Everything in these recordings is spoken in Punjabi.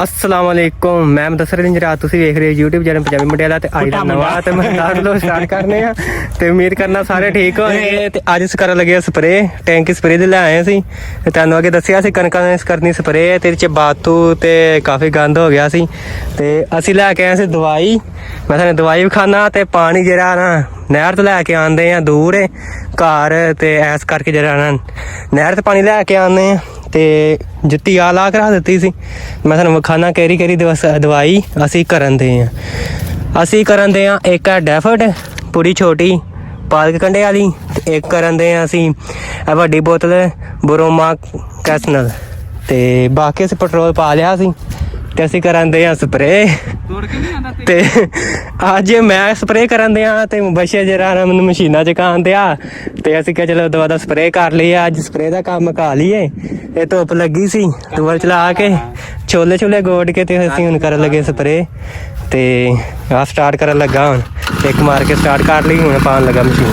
अस्सलाम वालेकुम। मैं मुदस्सिर इंजरात, तुसीं वेख रहे हो यूट्यूब चैनल पंजाबी मंडियाला ते अज दा नवा ते मैं लो स्टार्ट करने आ ते उम्मीद करना सारे ठीक होणगे। ते अज अस करन लगे स्प्रे, टैंकी स्प्रे दे ले आए सी ते तुहानूं अगे दस्सिया सी कणकां ने करनी स्प्रे ते इहदे च बातू ते काफ़ी गंद हो गया सी ते असीं लैके आए सी दवाई। मैं तुहानूं दवाई विखाना ते पानी जेह्ड़ा ना नहर तो लैके आंदे आ दूर है घर ते इस करके जेह्ड़ा ना नहर तो पानी लैके आने ते जुत्ती आ ला के रख दित्ती सी। मैं तुहानूं विखाना केह्ड़ी केह्ड़ी दवाई असीं करन दे आ। असीं करन दे आ एक है डैफर्ड पूरी छोटी पालक कंडे वाली, एक करन दे आ असीं वड्डी बोतल ब्रोमा कैसनल ते बाकी असीं पेट्रोल पा लिया सी ते असीं करन दे आ स्प्रे। ते अज मैं स्प्रे करन दे आ ते बच्चे जेह्ड़ा ना मैनूं मशीनां चकान दिया ते असीं क्या चलो दवा स्प्रे कर लीए। अज स्प्रे दा कम्म मुका लीए। ये धुप्प लगी सी टूबल चला के छोले छोले गोड़ के ते असीं हुण करन लगे स्प्रे ते आ स्टार्ट करन लगा। हुण एक मार के स्टार्ट कर ली, हुण पान लगा मशीन।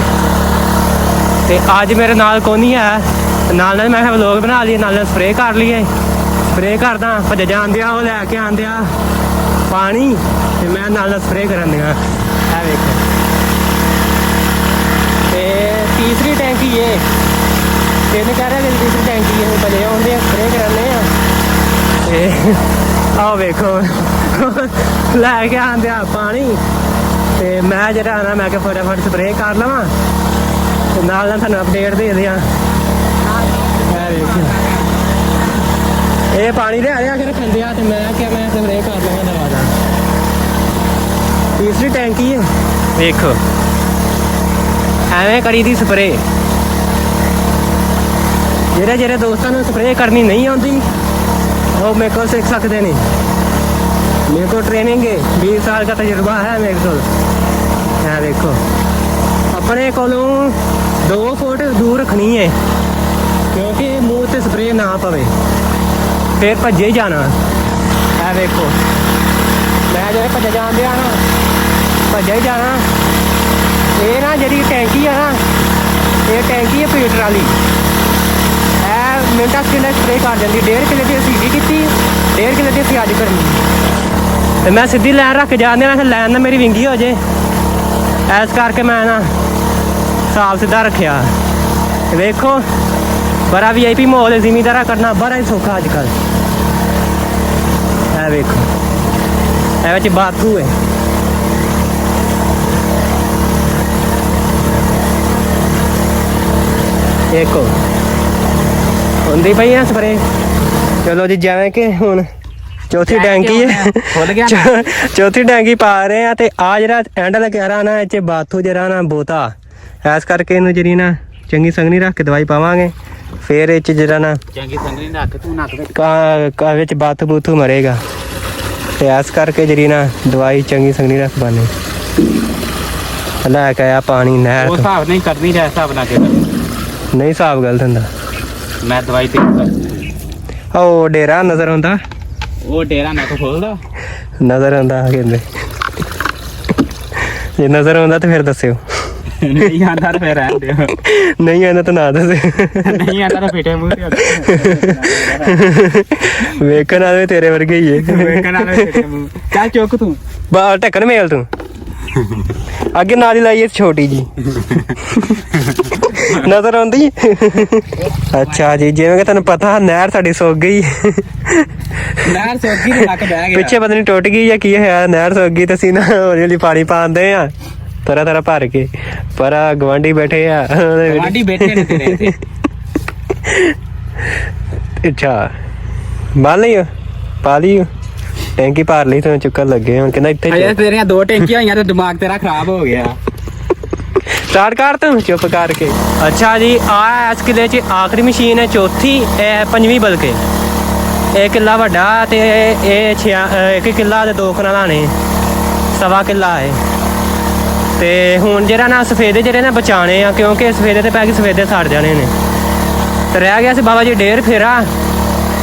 ते अज मेरे नाल कोई नहीं है, नाल मैं व्लॉग बना लिए, नाल स्प्रे कर लीए। स्प्रे करदा भज जान दिया वो लैके आंदे आ पानी ते मैं नाल स्प्रे करन दिया। है वेखो ते तीसरी टैंकी है तीन कह रहे तीसरी टैंकी है भजे आउंदे स्प्रे करने ते आओ वेखो लैके आंदे आ पानी ते मैं जेह्ड़ा ना मैं क्या फटाफट स्प्रे कर लवां ते नाल थानूं अपडेट दे दियां। है वेखो ये पानी ले आया के रखन दिया ते मैं क्या मैं स्प्रे कर लवां दवा दा। तीसरी टैंकी है वेखो एवें करी दी स्प्रे। जेह्ड़े जेह्ड़े दोस्तां नूं स्प्रे करनी नहीं आउंदी वो मेरे को सीख सकते नहीं। मेरे को ट्रेनिंग है, 20 साल का तजुर्बा है मेरे को। है देखो अपने कोलों 2 फुट दूर रखनी है क्योंकि मुँह से स्प्रे ना पवे फिर भज्जे ही जाना। है देखो मैं जो भज्जे जान दिया ना भज्जे ही जाना। ये ना जी टैंकी है ना ये टैंकी है पीटर वाली मिनटा किले स्प्रे कर देंगी। 1.5 किले की असी की 1.5 किले की असी अज करनी तो मैं सीधी लैन रख के जाने मैं लैन ना मेरी विंगी हो जाए इस करके मैं ना साफ सीधा रखा। देखो बड़ा VIP माहौल है, जिमीदारा करना बड़ा ही सौखा अजकल। है देखो ये बाथू है देखो होंदी पई है स्प्रे। चलो जी जिवें कि हुण चौथी टैंकी है चौथी टैंकी पा रहे हैं ते आ जरा एंड लग्या रहा ना इस बाथू जरा ना बोता इस करके इनू जी ना चंगी संगनी रख के दवाई पावांगे फिर इस जरा ना चंगी संगनी रख तू नक बाथू बूथू मरेगा ते इस करके जी ना दवाई चंगी संगनी रख पाने लैके आया पानी नहर हिसाब नहीं करनी हिसाब ना नहीं हिसाब गलत होंदा। मैं दवाई ते ओ डेरा नजर आंदा वो डेरा मैं तो खोलदा नजर आंदा कहंदे जे नजर आंदा तो फिर दस्सियो नहीं आंदा तो फिर रहन दियो नहीं आंदा तो ना दस नहीं आंदा तो फिटे मुंह वेखण वाले तेरे वर्गे ही है वेखण वाले फिटे मुंह चल चुक तू बा ढक्कन मेल तू अगे नाली लाई छोटी जी नजर आंदी। अच्छा जी जिवें कि तुहानूं पता नहर साडी सुक गई नहर सुक गई नक बह गया पिछे पता नहीं टुट गई या की होया नहर सुक गई ते असीं ना हौली हौली पानी पांदे आ तरह तरह भर के पर गवांढी बैठे आ गवांढी बैठे ने तेरे अच्छा बाल लियो पा लियो टैंकी भर ली तो चुक्कन लगे हुण कहंदा इत्थे तेरियां 2 टैंकियां होईयां ते दिमाग तेरा खराब हो गया। स्टार्ट कर तू चुप करके। अच्छा जी आ इस किले च आखिरी मशीन है चौथी 5वीं बल्कि 1 किला वड्डा ते 1 किला ते 2 कनालां ने 1.25 किला है ते हुण जेह्ड़ा ना सफेदे जेह्ड़े ना बचाने आ क्योंकि सफेदे ते पै गए सफेदे सड़ जाने ने ते रह गया सी बाबा जी 1.5 फेरा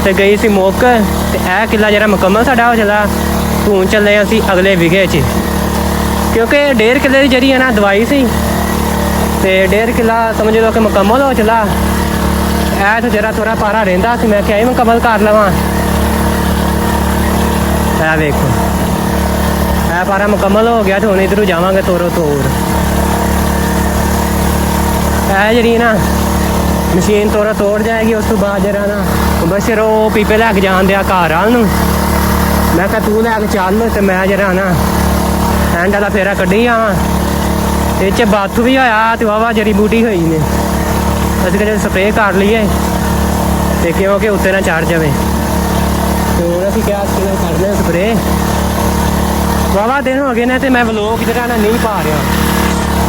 ते गई सी मुक्क ते यह किला जेह्ड़ा मुकम्मल साडा हो चला। हूँ चले असीं अगले विघे च क्योंकि 1.5 किले की जी है ना दवाई सी ते 1.5 किला समझ लो कि मुकम्मल हो चला। ऐ तो जरा थोड़ा पारा रहिंदा सी मैं क्या मुकम्मल कर लवां ਇਹ ਵੇਖੋ ਇਹ ਪਾਰਾ ਮੁਕੰਮਲ ਹੋ ਗਿਆ ਤੇ ਹੁਣ ਇਧਰੋਂ ਜਾਵਾਂਗੇ ਤੋਰੋ ਤੋਰ। ਇਹ ਜਿਹੜੀ ਨਾ ਮਸ਼ੀਨ ਤੋਰਾ ਤੋੜ ਜਾਏਗੀ, ਉਸ ਤੋਂ ਬਾਅਦ ਜਰਾ ਨਾ ਬਸ਼ਰ ਉਹ ਪੀਪੇ ਲੈ ਕੇ ਜਾਣ ਦਿਆ ਘਰ ਵਾਲ ਨੂੰ। ਮੈਂ ਕਿਹਾ ਤੂੰ ਲੈ ਕੇ ਚੱਲ ਤੇ ਮੈਂ ਜਰਾ ਨਾ ਹੈਂਡ ਵਾਲਾ ਫੇਰਾ ਕੱਢੀ ਆਵਾਂ। ਇਹ 'ਚ ਬਾਥੂ ਵੀ ਹੋਇਆ ਤੇ ਵਾਵਾ ਜੜੀ ਬੂਟੀ ਹੋਈ ਨੇ। ਅਸੀਂ ਕਹਿੰਦੇ ਸਪਰੇਅ ਕਰ ਲਈਏ ਤੇ ਕਿਉਂਕਿ ਉੱਤੇ ਨਾ ਚੜ ਜਾਵੇ ਤੇ ਹੁਣ ਅਸੀਂ ਕਿਹਾ ਕਿ ਕਰਦੇ ਹਾਂ ਸਪਰੇਅ। ਵਾਵਾ ਦਿਨ ਹੋ ਗਏ ਨੇ ਤੇ ਮੈਂ ਵਲੋਗ ਜਿਹੜਾ ਨਾ ਨਹੀਂ ਪਾ ਰਿਹਾ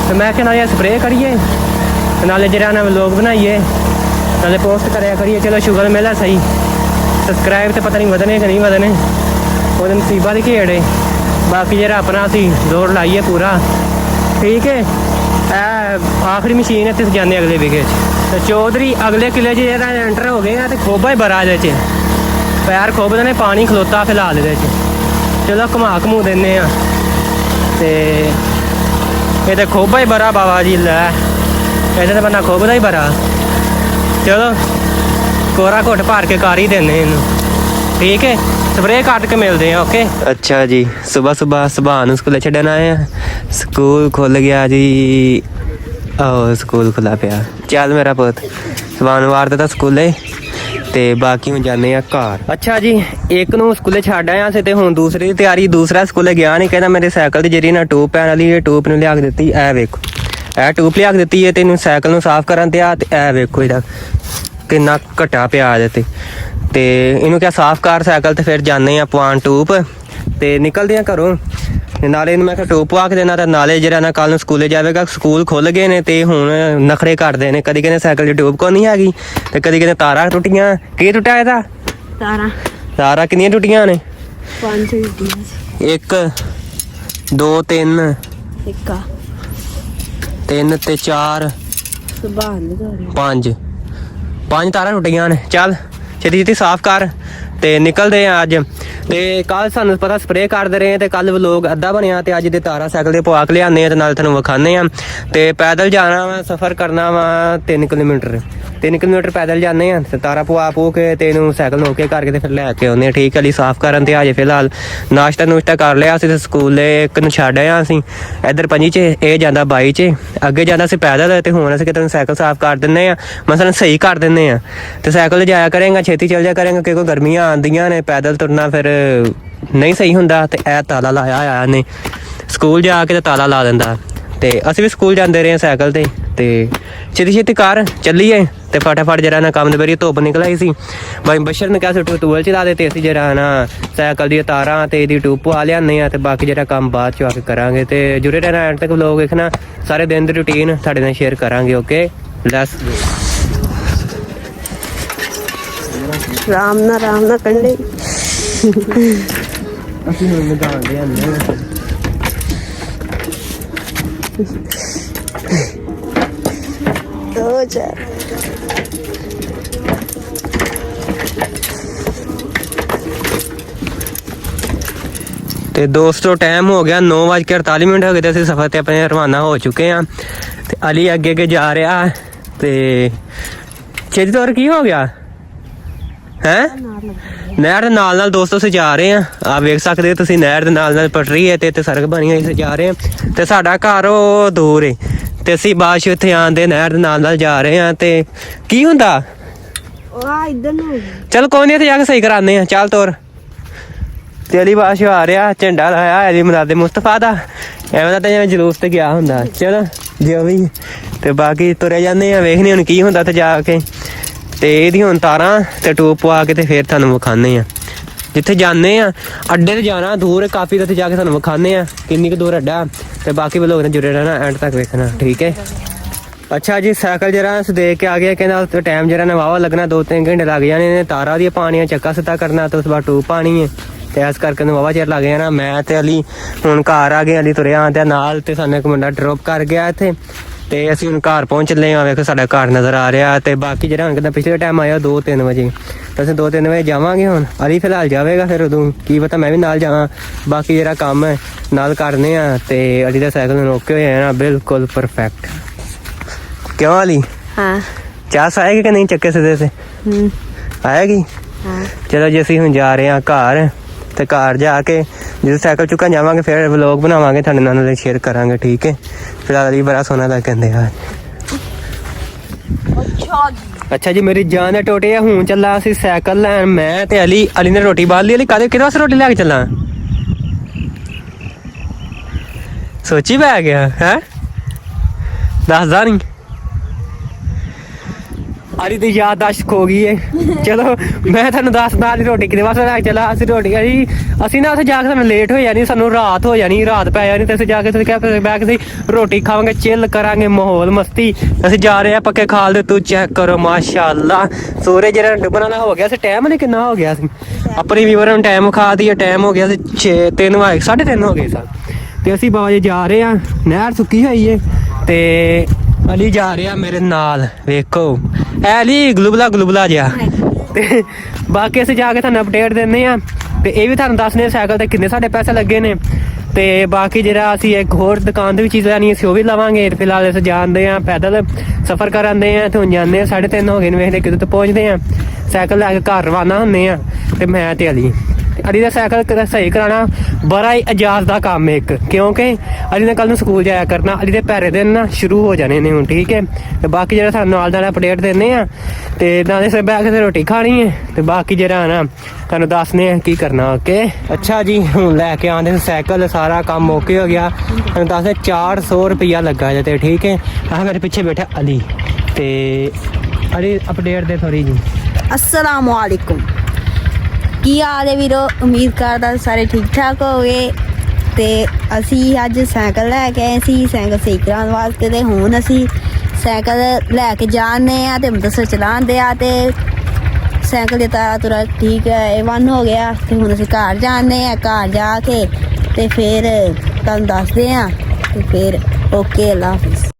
ਤੇ ਮੈਂ ਕਿਹਾ ਨਾ ਸਪਰੇਅ ਕਰੀਏ ਤੇ ਨਾਲੇ ਜਿਹੜਾ ਨਾ ਵਲੋਗ ਬਣਾਈਏ ਨਾਲੇ ਪੋਸਟ ਕਰਿਆ ਕਰੀਏ। ਚਲੋ ਸ਼ੁਗਰ ਮੇਲਾ ਸਹੀ, ਸਬਸਕ੍ਰਾਈਬ ਤੇ ਪਤਾ ਨਹੀਂ ਵਧਣੇ ਕਿ ਨਹੀਂ ਵਧਣੇ, ਉਹਦੇ ਨਸੀਬਾਂ ਦੀ ਖੇਡ ਹੈ। ਬਾਕੀ ਜਿਹੜਾ ਆਪਣਾ ਅਸੀਂ ਜ਼ੋਰ ਲਾਈਏ ਪੂਰਾ, ਠੀਕ ਹੈ। ਇਹ ਆਖਰੀ ਮਸ਼ੀਨ ਇੱਥੇ ਜਾਂਦੇ ਅਗਲੇ ਵਿਗੇ 'ਚ ਤੇ ਚੌਧਰੀ ਅਗਲੇ ਕਿਲੇ 'ਚ ਜਿਹੜਾ ਐਂਟਰ ਹੋ ਗਏ ਆ ਤੇ ਖੋਬਾ ਹੀ ਬੜਾ ਇਹਦੇ 'ਚ ਪੈਰ ਖੋਬਦੇ ਨੇ, ਪਾਣੀ ਖਲੋਤਾ ਫਿਲਹਾਲ ਇਹਦੇ 'ਚ। ਚਲੋ ਘੁਮਾ ਘਮੂ ਦਿੰਦੇ ਆ ਤੇ ਇਹ ਤੇ ਖੋਬਾ ਹੀ ਬੜਾ ਬਾਬਾ ਜੀ ਲੈ ਇਹਦੇ ਤੇ ਬੰਨਾ ਖੋਬਦਾ ਹੀ ਬੜਾ। ਚਲੋ ਕੋਰਾ ਘੁੱਟ ਭਰ ਕੇ ਕਰ ਹੀ ਦਿੰਦੇ ਇਹਨੂੰ, ਠੀਕ ਹੈ। ਸਪਰੇਅ ਕੱਟ ਕੇ ਮਿਲਦੇ ਆ, ਓਕੇ। ਅੱਛਾ ਜੀ, ਸੁਬਾਹ ਸੁਭਾਨ ਨੂੰ ਸਕੂਲੇ ਛੱਡਣ ਆਏ ਆ। ਸਕੂਲ ਖੁੱਲ ਗਿਆ ਜੀ। ਆਹੋ ਸਕੂਲ ਖੁੱਲਾ ਪਿਆ। ਚੱਲ ਮੇਰਾ ਪੁੱਤ ਸੁਭਾਨ ਵਾਰ ਦਿੱਤਾ ਸਕੂਲੇ ਤੇ ਬਾਕੀ ਹੁਣ ਜਾਂਦੇ ਆ ਘਰ। ਅੱਛਾ ਜੀ, ਇੱਕ ਨੂੰ ਸਕੂਲੇ ਛੱਡ ਆਇਆ ਸੀ ਤੇ ਹੁਣ ਦੂਸਰੀ ਦੀ ਤਿਆਰੀ। ਦੂਸਰਾ ਸਕੂਲੇ ਗਿਆ ਨਹੀਂ, ਕਹਿੰਦਾ ਮੇਰੇ ਸਾਈਕਲ ਦੀ ਜਿਹੜੀ ਨਾ ਟੂਬ ਪੈਣ ਵਾਲੀ ਇਹ ਟੂਬ ਨੂੰ ਲਿਆ ਕੇ ਦਿੱਤੀ। ਇਹ ਵੇਖੋ ਇਹ ਟੂਬ ਲਿਆ ਕੇ ਦਿੱਤੀ ਹੈ ਤੈਨੂੰ ਸਾਈਕਲ ਨੂੰ ਸਾਫ਼ ਕਰਨ ਤੇ ਆ। ਤੇ ਇਹ ਵੇਖੋ ਇਹਦਾ ਕਿੰਨਾ ਘਟਾ ਪਿਆ ਇਹਦੇ ਤੇ ਇਹਨੂੰ ਕਿਹਾ ਸਾਫ਼ ਕਰ ਸਾਈਕਲ ਤੇ ਫਿਰ ਜਾਂਦੇ ਆ ਪਵਾਨ ਟੂਬ ਤੇ ਨਿਕਲਦੇ ਆ ਘਰੋਂ। ਨਾਲੇ ਇਹਨੂੰ ਮੈਂ ਕਿਹਾ ਟੂਬ ਪਵਾ ਕੇ ਦੇਣਾ ਤੇ ਨਾਲੇ ਜਿਹੜਾ ਨਾ ਕੱਲ ਨੂੰ ਸਕੂਲੇ ਜਾਵੇਗਾ। ਸਕੂਲ ਖੁੱਲ ਗਏ ਨੇ ਤੇ ਹੁਣ ਨਖਰੇ ਕੱਢਦੇ ਨੇ। ਕਦੀ ਕਹਿੰਦੇ ਸਾਈਕਲ ਦੀ ਟੂਬ ਕੋ ਨਹੀਂ ਹੈਗੀ ਤੇ ਕਦੀ ਕਹਿੰਦੇ ਤਾਰਾਂ ਟੁੱਟੀਆਂ। ਕੀ ਟੁੱਟਿਆ ਇਹਦਾ? ਤਾਰਾਂ ਕਿੰਨੀਆਂ ਟੁੱਟੀਆਂ ਨੇ? 5 ਟੁੱਟੀਆਂ। 1 2 3 3 ਤੇ 4 5 ਤਾਰਾਂ ਟੁੱਟੀਆਂ ਨੇ। ਚੱਲ ਛੇਤੀ ਛੇਤੀ ਸਾਫ਼ ਕਰ ਤੇ ਨਿਕਲਦੇ ਆ ਅੱਜ। ਤੇ ਕੱਲ ਸਾਨੂੰ ਪਤਾ ਸਪਰੇਅ ਕਰਦੇ ਰਹੇ ਤੇ ਕੱਲ ਵਲੋਗ ਅੱਧਾ ਬਣਿਆ ਤੇ ਅੱਜ ਦੇ ਤਾਰਾਂ ਸਾਈਕਲ ਦੇ ਪਵਾ ਕੇ ਲਿਆਉਂਦੇ ਆ ਤੇ ਨਾਲ ਤੁਹਾਨੂੰ ਵਿਖਾਉਂਦੇ ਆ। ਤੇ ਪੈਦਲ ਜਾਣਾ ਵਾ, ਸਫ਼ਰ ਕਰਨਾ ਵਾ 3 ਕਿਲੋਮੀਟਰ ਪੈਦਲ ਜਾਂਦੇ ਆ ਤੇ ਤਾਰਾਂ ਪਵਾ ਪੂ ਕੇ ਤੇ ਇਹਨੂੰ ਸਾਈਕਲ ਨੂੰ ਓਕੇ ਕਰਕੇ ਤੇ ਫਿਰ ਲੈ ਕੇ ਆਉਂਦੇ ਆ, ਠੀਕ ਹੈ। ਲਈ ਸਾਫ਼ ਕਰਨ ਤੇ ਅਜੇ ਫਿਲਹਾਲ ਨਾਸ਼ਤਾ ਨੂਸ਼ਤਾ ਕਰ ਲਿਆ ਅਸੀਂ ਤੇ ਸਕੂਲੇ ਇੱਕ ਨੂੰ ਛੱਡ ਆਇਆ ਅਸੀਂ ਇੱਧਰ 5 'ਚ, ਇਹ ਜਾਂਦਾ 22 'ਚ, ਅੱਗੇ ਜਾਂਦਾ ਸੀ ਪੈਦਲ ਤੇ ਹੁਣ ਅਸੀਂ ਕਿਤੇ ਸਾਈਕਲ ਸਾਫ਼ ਕਰ ਦਿੰਦੇ ਆ, ਮਸਲਾਂ ਸਹੀ ਕਰ ਦਿੰਦੇ ਆ ਤੇ ਸਾਈਕਲ ਜਾਇਆ ਕਰੇਗਾ, ਛੇਤੀ ਚੱਲ ਜਾਇਆ ਕਰੇਗਾ ਕਿਉਂਕਿ ਗਰਮੀਆਂ ਆਉਂਦੀਆਂ ਨੇ, ਪੈਦਲ ਤੁਰਨਾ ਫਿਰ ਨਹੀਂ ਸਹੀ ਹੁੰਦਾ। ਤੇ ਇਹ ਤਾਲਾ ਲਾਇਆ ਹੋਇਆ ਨੇ, ਸਕੂਲ ਜਾ ਕੇ ਤੇ ਤਾਲਾ ਲਾ ਦਿੰਦਾ। ਤੇ ਅਸੀਂ ਵੀ ਸਕੂਲ ਜਾਂਦੇ ਰਹੇ ਸਾਈਕਲ ਤੇ ਛੇਤੀ ਛੇਤੀ ਕਰ ਚੱਲੀਏ ਤੇ ਫਟਾਫਟ ਜਿਹੜਾ ਨਾ ਕੰਮ ਦੇ ਬਾਰੇ ਧੁੱਪ ਨਿਕਲ ਆਈ ਸੀ। ਬਾਈ ਬਸ਼ਰ ਨੇ ਕਿਹਾ ਸੀ ਟੂਲ ਚਲਾ ਦੇ ਤੇ ਅਸੀਂ ਜਿਹੜਾ ਨਾ ਸਾਈਕਲ ਦੀਆਂ ਤਾਰਾਂ ਤੇ ਇਹਦੀ ਟੂਬ ਪਵਾ ਲਿਆਉਂਦੇ ਆ ਤੇ ਬਾਕੀ ਜਿਹੜਾ ਕੰਮ ਬਾਅਦ ਚ ਆ ਕੇ ਕਰਾਂਗੇ। ਤੇ ਜੁੜੇ ਰਹਿਣਾ ਐਂਡ ਤੱਕ ਵਲੋਗ ਵੇਖਣਾ, ਸਾਰੇ ਦਿਨ ਦੀ ਰੂਟੀਨ ਤੁਹਾਡੇ ਨਾਲ ਸ਼ੇਅਰ ਕਰਾਂਗੇ, ਓਕੇ। ਲੈਟਸ ਰਾਮ ਨਾ ਕੰਡੇ ਅਸੀਂ ਹੁਣ ਮੈਦਾਨ ਦੇ ਆਉਂਦੇ ਦੋ ਚਾਰ ਤੇ ਦੋਸਤੋ ਟਾਈਮ ਹੋ ਗਿਆ 9:48 ਹੋ ਗਏ ਤੇ ਅਸੀਂ ਸਫ਼ਰ ਤੇ ਆਪਣੇ ਰਵਾਨਾ ਹੋ ਚੁੱਕੇ ਆ ਤੇ ਅਲੀ ਅੱਗੇ ਜਾ ਰਿਹਾ ਤੇ ਛੇਤੀ ਤੌਰ ਕੀ ਹੋ ਗਿਆ ਹੈ? ਨਹਿਰ ਦੇ ਨਾਲ ਦੋਸਤੋ ਅਸੀਂ ਜਾ ਰਹੇ ਆ ਵੇਖ ਸਕਦੇ ਹੋ ਤੁਸੀਂ, ਨਹਿਰ ਦੇ ਨਾਲ ਪਟਰੀ ਹੈ ਤੇ ਸੜਕ ਬਣੀ ਹੋਈ, ਅਸੀਂ ਜਾ ਰਹੇ ਆ ਤੇ ਸਾਡਾ ਘਰ ਉਹ ਦੂਰ ਹੈ ਤੇ ਅਸੀਂ ਬਾਅਦ ਉੱਥੇ ਆਂਦੇ ਨਹਿਰ ਦੇ ਨਾਲ ਜਾ ਰਹੇ ਆ। ਤੇ ਕੀ ਹੁੰਦਾ ਇੱਧਰ ਨੂੰ ਚਲ ਕੋਈ ਨਹੀਂ, ਇੱਥੇ ਜਾ ਕੇ ਸਹੀ ਕਰਾਉਂਦੇ ਆ। ਚੱਲ ਤੋਰ ਤੇ ਅਲੀ ਬਾਸ਼ ਆ ਰਿਹਾ, ਝੰਡਾ ਲਾਇਆ ਅਲੀ ਮਲਾਦੇ ਮੁਸਤਫਾ ਦਾ, ਐਵੇਂ ਦਾ ਤਾਂ ਜਿਵੇਂ ਜਲੂਸ ਤੇ ਗਿਆ ਹੁੰਦਾ। ਚਲੋ ਜਿਉ ਵੀ ਤੇ ਬਾਕੀ ਤੁਰੇ ਜਾਂਦੇ ਆ, ਵੇਖਦੇ ਹੁਣ ਕੀ ਹੁੰਦਾ ਤੇ ਜਾ ਕੇ। ਤੇ ਇਹਦੀ ਹੁਣ ਤਾਰਾਂ ਤੇ ਟੂਬ ਪਵਾ ਕੇ ਤੇ ਫਿਰ ਤੁਹਾਨੂੰ ਵਿਖਾਉਂਦੇ ਆ ਜਿੱਥੇ ਜਾਂਦੇ ਆ। ਅੱਡੇ ਤੇ ਜਾਣਾ ਦੂਰ ਕਾਫੀ, ਤੇ ਜਾ ਕੇ ਤੁਹਾਨੂੰ ਵਿਖਾਉਂਦੇ ਆ ਕਿੰਨੀ ਕੁ ਦੂਰ ਅੱਡਾ ਤੇ ਬਾਕੀ ਵੀ ਲੋਕ ਨੇ ਜੁੜੇ ਰਹਿਣਾ ਐਂਡ ਤੱਕ ਵੇਖਣਾ, ਠੀਕ ਹੈ। ਅੱਛਾ ਜੀ, ਸਾਈਕਲ ਜਿਹੜਾ ਅਸੀਂ ਦੇਖ ਕੇ ਆ ਗਿਆ, ਕਹਿੰਦਾ ਟਾਈਮ ਜਿਹੜਾ ਨਾ ਵਾਵਾ ਲੱਗਣਾ 2-3 ਘੰਟੇ ਲੱਗ ਜਾਣੇ ਨੇ। ਤਾਰਾਂ ਦੀਆਂ ਪਾਣੀਆਂ ਚੱਕਾ ਸਿੱਧਾ ਕਰਨਾ ਤੇ ਉਸ ਬਾਅਦ ਟੂਬ ਪਾਣੀ ਹੈ ਤੇ ਇਸ ਕਰਕੇ ਨੂੰ ਵਾਵਾ ਚਿਰ ਲੱਗ ਜਾਣਾ। ਮੈਂ ਤੇ ਅਲੀ ਹੁਣ ਘਰ ਆ ਗਏ, ਅਲੀ ਤੁਰਿਆ ਆਂਦਿਆ ਨਾਲ ਤੇ ਸਾਨੂੰ ਇੱਕ ਮੁੰਡਾ ਡ੍ਰੌਪ ਕਰ ਗਿਆ ਇੱਥੇ ਤੇ ਅਸੀਂ ਹੁਣ ਘਰ ਪਹੁੰਚ ਚੱਲੇ ਆ। ਵੇਖੋ ਸਾਡਾ ਘਰ ਨਜ਼ਰ ਆ ਰਿਹਾ ਤੇ ਬਾਕੀ ਜਿਹੜਾ ਹੁਣ ਕਹਿੰਦਾ ਪਿਛਲੇ ਟਾਈਮ ਆਇਆ 2-3 ਵਜੇ ਤੇ ਅਸੀਂ 2-3 ਵਜੇ ਜਾਵਾਂਗੇ। ਹੁਣ ਅਲੀ ਫਿਲਹਾਲ ਜਾਵੇਗਾ, ਫਿਰ ਉਦੋਂ ਕੀ ਪਤਾ ਮੈਂ ਵੀ ਨਾਲ ਜਾਵਾਂ। ਬਾਕੀ ਜਿਹੜਾ ਕੰਮ ਹੈ ਨਾਲ ਕਰਨੇ ਆ ਤੇ ਅਲੀ ਦਾ ਸਾਈਕਲ ਨੂੰ ਓਕੇ ਹੋ ਜਾਣਾ ਬਿਲਕੁਲ ਪਰਫੈਕਟ। ਕਿਉਂ ਅਲੀ? ਹਾਂ ਚਾਸ ਆਏਗੀ ਕਿ ਨਹੀਂ ਚੱਕੇ ਸਿੱਧੇ ਸੇ? ਆਏਗੀ। ਚਲੋ ਜੀ ਅਸੀਂ ਹੁਣ ਜਾ ਰਹੇ ਹਾਂ ਘਰ ਤੇ ਘਰ ਜਾ ਕੇ ਜਦੋਂ ਸਾਈਕਲ ਚੁੱਕਣ ਜਾਵਾਂਗੇ ਫਿਰ ਵਲੌਗ ਬਣਾਵਾਂਗੇ ਤੁਹਾਡੇ ਨਾਲ ਸ਼ੇਅਰ ਕਰਾਂਗੇ ਠੀਕ ਹੈ। ਫਿਲਹਾਲ ਅਲੀ ਬੜਾ ਸੋਹਣਾ ਲੱਗ ਕਹਿੰਦੇ ਆ। ਅੱਛਾ ਜੀ ਮੇਰੀ ਜਾਨ ਦਾ ਟੋਟੇ ਆ। ਹੁਣ ਚੱਲਾ ਅਸੀਂ ਸਾਈਕਲ ਲੈਣ ਮੈਂ ਤੇ ਅਲੀ ਨੇ ਰੋਟੀ ਬਾਲ ਲਈ। ਅਲੀ ਕਾਹਦੇ ਕਿਹਦੇ ਵਾਸਤੇ ਰੋਟੀ ਲੈ ਕੇ ਚੱਲਾਂ ਸੋਚੀ ਪੈ ਗਿਆ ਹੈ ਦੱਸਦਾ ਨਹੀਂ। ਅਲੀ ਦੀ ਯਾਦਦਾਸ਼ਤ ਖੋ ਗਈ ਏ। ਚਲੋ ਮੈਂ ਤੁਹਾਨੂੰ ਦੱਸਦਾ ਅਲੀ ਰੋਟੀ ਕਿਹਦੇ ਵਾਸਤੇ ਲੈ ਕੇ ਚੱਲਾ। ਅਸੀਂ ਰੋਟੀ ਅਸੀਂ ਨਾ ਉੱਥੇ ਜਾ ਕੇ ਸਾਨੂੰ ਲੇਟ ਹੋ ਜਾਣੀ, ਸਾਨੂੰ ਰਾਤ ਹੋ ਜਾਣੀ, ਰਾਤ ਪੈ ਜਾਣੀ ਤੇ ਅਸੀਂ ਜਾ ਕੇ ਤੁਸੀਂ ਕਿਹਾ ਬੈਠ ਕੇ ਰੋਟੀ ਖਾਵਾਂਗੇ, ਚਿੱਲ ਕਰਾਂਗੇ, ਮਾਹੌਲ ਮਸਤੀ। ਅਸੀਂ ਜਾ ਰਹੇ ਆ ਪੱਕੇ ਖਾਲ ਦੇ। ਤੂੰ ਚੈੱਕ ਕਰੋ ਮਾਸ਼ਾਅੱਲਾ ਸੂਰਜ ਜਿਹੜਾ ਡੁੱਬਣ ਵਾਲਾ ਹੋ ਗਿਆ ਸੀ। ਟਾਈਮ ਨਹੀਂ ਕਿੰਨਾ ਹੋ ਗਿਆ ਸੀ ਆਪਣੀ ਵੀਵਰ ਨੂੰ ਟਾਈਮ ਖਾ ਦੀ ਟਾਈਮ ਹੋ ਗਿਆ ਸੀ 3 ਵਜੇ 3:30 ਹੋ ਗਏ ਸਨ ਤੇ ਅਸੀਂ ਬਾਜੇ ਜਾ ਰਹੇ ਆ। ਨਹਿਰ ਸੁੱਕੀ ਹੋਈ ਏ ਤੇ ਅਲੀ ਜਾ ਰਿਹਾ ਮੇਰੇ ਨਾਲ। ਵੇਖੋ ਐ ਅਲੀ ਗਲੂਬਲਾ ਜਿਹਾ। ਤੇ ਬਾਕੀ ਅਸੀਂ ਜਾ ਕੇ ਤੁਹਾਨੂੰ ਅਪਡੇਟ ਦਿੰਦੇ ਆ ਤੇ ਇਹ ਵੀ ਤੁਹਾਨੂੰ ਦੱਸਦੇ ਆ ਸਾਈਕਲ ਤੇ ਕਿੰਨੇ ਸਾਡੇ ਪੈਸੇ ਲੱਗੇ ਨੇ। ਤੇ ਬਾਕੀ ਜਿਹੜਾ ਅਸੀਂ ਇੱਕ ਹੋਰ ਦੁਕਾਨ ਤੇ ਵੀ ਚੀਜ਼ ਲੈਣੀ ਅਸੀਂ ਉਹ ਵੀ ਲਵਾਂਗੇ। ਫਿਲਹਾਲ ਅਸੀਂ ਜਾਂਦੇ ਆ ਪੈਦਲ ਸਫ਼ਰ ਕਰਾਂਦੇ ਆ ਤੇ ਹੁਣ ਜਾਂਦੇ ਆ 3:30 ਹੋ ਗਏ ਨੇ। ਵੇਖਦੇ ਕਿਦੋਂ ਤੋਂ ਪਹੁੰਚਦੇ ਆ। ਸਾਈਕਲ ਲੈ ਕੇ ਘਰ ਰਵਾਨਾ ਹੁੰਦੇ ਆ ਤੇ ਮੈਂ ਤੇ ਅਲੀ ਦਾ ਸਾਈਕਲ ਸਹੀ ਕਰਾਉਣਾ ਬੜਾ ਹੀ ਇਜਾਜ਼ ਦਾ ਕੰਮ ਹੈ ਇੱਕ, ਕਿਉਂਕਿ ਅਲੀ ਨੇ ਕੱਲ ਨੂੰ ਸਕੂਲ ਜਾਇਆ ਕਰਨਾ। ਅਲੀ ਦੇ ਪੈਰੇ ਦਿਨ ਨਾ ਸ਼ੁਰੂ ਹੋ ਜਾਣੇ ਨੇ ਹੁਣ ਠੀਕ ਹੈ। ਤੇ ਬਾਕੀ ਜਿਹੜਾ ਸਾਨੂੰ ਨਾਲ ਅਪਡੇਟ ਦਿੰਦੇ ਆ ਤੇ ਨਾਲੇ ਸੇ ਬੈਠ ਕੇ ਰੋਟੀ ਖਾਣੀ ਹੈ ਤੇ ਬਾਕੀ ਜਿਹੜਾ ਨਾ ਤੁਹਾਨੂੰ ਦੱਸਦੇ ਆ ਕੀ ਕਰਨਾ। ਓਕੇ ਅੱਛਾ ਜੀ ਹੁਣ ਲੈ ਕੇ ਆਉਂਦੇ ਸਾਈਕਲ ਸਾਰਾ ਕੰਮ ਓਕੇ ਹੋ ਗਿਆ। ਤੁਹਾਨੂੰ ਦੱਸਦੇ 400 ਰੁਪਇਆ ਲੱਗਾ ਜੇ ਤੇ ਠੀਕ ਹੈ। ਆਹ ਮੇਰੇ ਪਿੱਛੇ ਬੈਠਾ ਅਲੀ ਤੇ ਅਲੀ ਅਪਡੇਟ ਦੇ ਥੋੜੀ ਜੀ। अस्सलाम वालेकुम। ਕੀ ਹਾਲ ਹੈ ਵੀਰੋ? ਉਮੀਦ ਕਰਦਾ ਸਾਰੇ ਠੀਕ ਠਾਕ ਹੋਵੇ। ਤੇ ਅਸੀਂ ਅੱਜ ਸਾਈਕਲ ਲੈ ਕੇ ਆਏ ਸੀ ਸਾਈਕਲ ਸਹੀ ਕਰਾਉਣ ਵਾਸਤੇ ਤੇ ਹੁਣ ਅਸੀਂ ਸਾਈਕਲ ਲੈ ਕੇ ਜਾਂਦੇ ਆ ਤੇ ਮੋਟਰਸਾਈਕਲ ਚਲਾਉਂਦੇ ਆ ਤੇ ਸਾਈਕਲ ਦੇ ਤਾਰਾ ਤੁਰਾ ਠੀਕ ਹੈ A1 ਹੋ ਗਿਆ। ਤੇ ਹੁਣ ਅਸੀਂ ਘਰ ਜਾਂਦੇ ਆ। ਘਰ ਜਾ ਕੇ ਤੇ ਫਿਰ ਤੁਹਾਨੂੰ ਦੱਸਦੇ ਆ ਤੇ ਫਿਰ ਓਕੇ ਅੱਲਾ ਹਾਫਿਜ਼।